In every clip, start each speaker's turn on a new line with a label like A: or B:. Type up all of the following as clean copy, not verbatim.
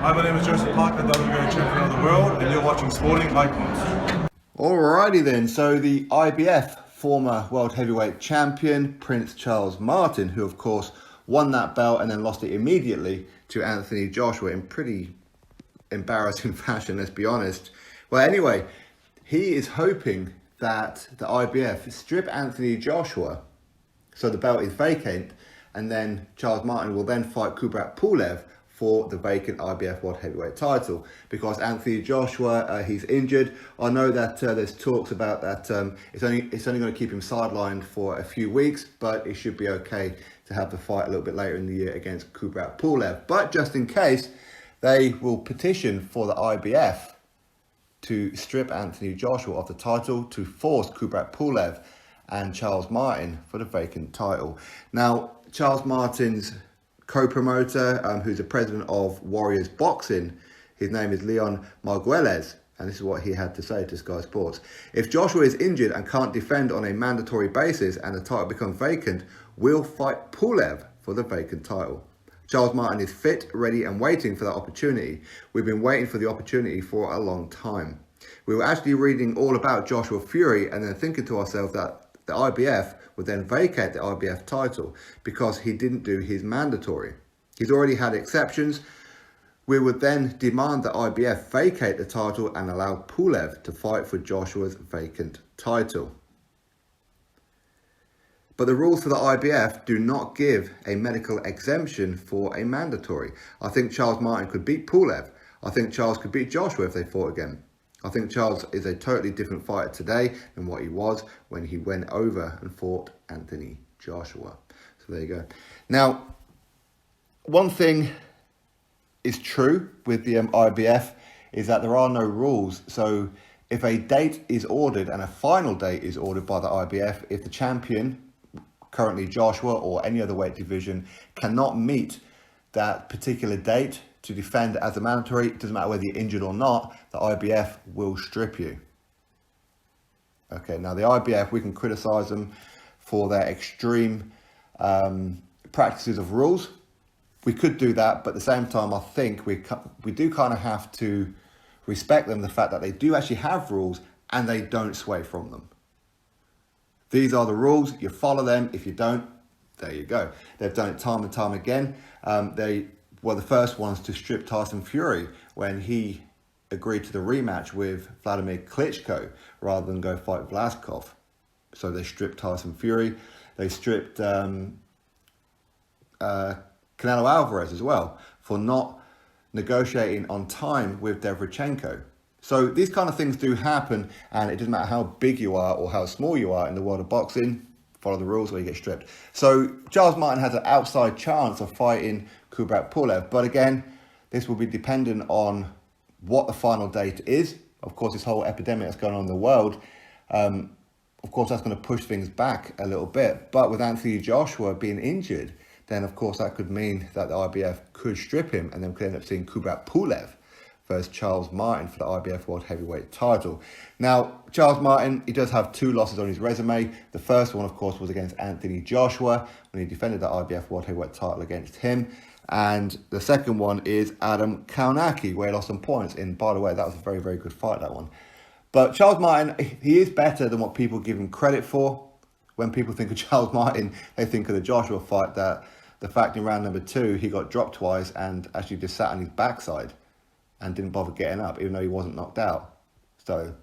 A: Hi, my name is Joseph Parker, WBO champion of the world, and you're watching Sporting Icons.
B: Alrighty then, so the IBF former world heavyweight champion, Prince Charles Martin, who of course won that belt and then lost it immediately to Anthony Joshua in pretty embarrassing fashion, let's be honest. Well, anyway, he is hoping that the IBF strip Anthony Joshua, so the belt is vacant, and then Charles Martin will then fight Kubrat Pulev for the vacant IBF World Heavyweight title, because Anthony Joshua, he's injured. I know that there's talks about that it's only going to keep him sidelined for a few weeks, but it should be okay to have the fight a little bit later in the year against Kubrat Pulev. But just in case, they will petition for the IBF to strip Anthony Joshua of the title to force Kubrat Pulev and Charles Martin for the vacant title. Now, Charles Martin's co-promoter, who's the president of Warriors Boxing, his name is Leon Marguelles, and this is what he had to say to Sky Sports. If Joshua is injured and can't defend on a mandatory basis and the title becomes vacant, we'll fight Pulev for the vacant title. Charles Martin is fit, ready and waiting for that opportunity. We've been waiting for the opportunity for a long time. We were actually reading all about Joshua Fury and then thinking to ourselves that the IBF would then vacate the IBF title because he didn't do his mandatory. He's already had exceptions. We would then demand that IBF vacate the title and allow Pulev to fight for Joshua's vacant title. But the rules for the IBF do not give a medical exemption for a mandatory. I think Charles Martin could beat Pulev. I think Charles could beat Joshua if they fought again. I think Charles is a totally different fighter today than what he was when he went over and fought Anthony Joshua. So there you go. Now, one thing is true with the IBF is that there are no rules. So if a date is ordered and a final date is ordered by the IBF, if the champion, currently Joshua or any other weight division, cannot meet that particular date to defend as a mandatory, it doesn't matter whether you're injured or not, the IBF will strip you. Okay, now the IBF, we can criticise them for their extreme practices of rules. We could do that, but at the same time, I think we do kind of have to respect them, the fact that they do actually have rules and they don't sway from them. These are the rules, you follow them. If you don't, there you go. They've done it time and time again. They were the first ones to strip Tyson Fury when he agreed to the rematch with Vladimir Klitschko rather than go fight Vlasov. So they stripped Tyson Fury. They stripped Canelo Alvarez as well for not negotiating on time with Derevchenko. So these kind of things do happen, and it doesn't matter how big you are or how small you are in the world of boxing, follow the rules or you get stripped. So Charles Martin has an outside chance of fighting Kubrat Pulev, but again, this will be dependent on what the final date is. Of course, this whole epidemic that's going on in the world, of course, that's going to push things back a little bit. But with Anthony Joshua being injured, then of course that could mean that the IBF could strip him, and then we could end up seeing Kubrat Pulev versus Charles Martin for the IBF World Heavyweight title. Now, Charles Martin, he does have 2 losses on his resume. The first one, of course, was against Anthony Joshua when he defended the IBF World Heavyweight title against him. And the second one is Adam Kaunaki, where he lost some points. And by the way, that was a very, very good fight, that one. But Charles Martin, he is better than what people give him credit for. When people think of Charles Martin, they think of the Joshua fight, that the fact in round number 2, he got dropped twice and actually just sat on his backside and didn't bother getting up, even though he wasn't knocked out. So,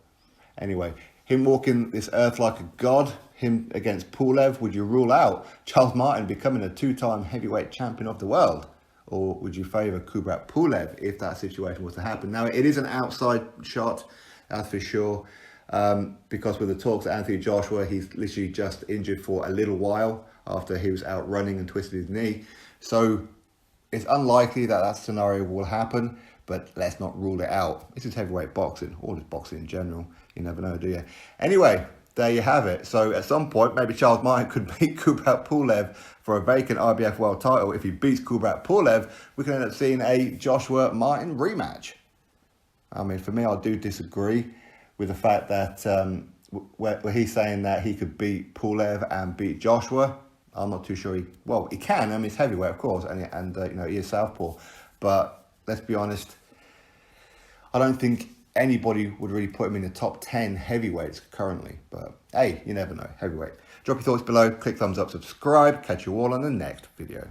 B: anyway, him walking this earth like a god, him against Pulev, would you rule out Charles Martin becoming a 2-time heavyweight champion of the world? Or would you favour Kubrat Pulev if that situation was to happen? Now, it is an outside shot, that's for sure, because with the talks of Anthony Joshua, he's literally just injured for a little while after he was out running and twisted his knee. So, it's unlikely that that scenario will happen, but let's not rule it out. This is heavyweight boxing, or just boxing in general. You never know, do you? Anyway, there you have it. So at some point, maybe Charles Martin could beat Kubrat Pulev for a vacant IBF world title. If he beats Kubrat Pulev, we can end up seeing a Joshua Martin rematch. I mean, for me, I do disagree with the fact that where he's saying that he could beat Pulev and beat Joshua. I'm not too sure he can. I mean, it's heavyweight, of course, and he is southpaw. But let's be honest, I don't think anybody would really put him in the top 10 heavyweights currently. But hey, you never know. Heavyweight. Drop your thoughts below, click thumbs up, subscribe. Catch you all on the next video.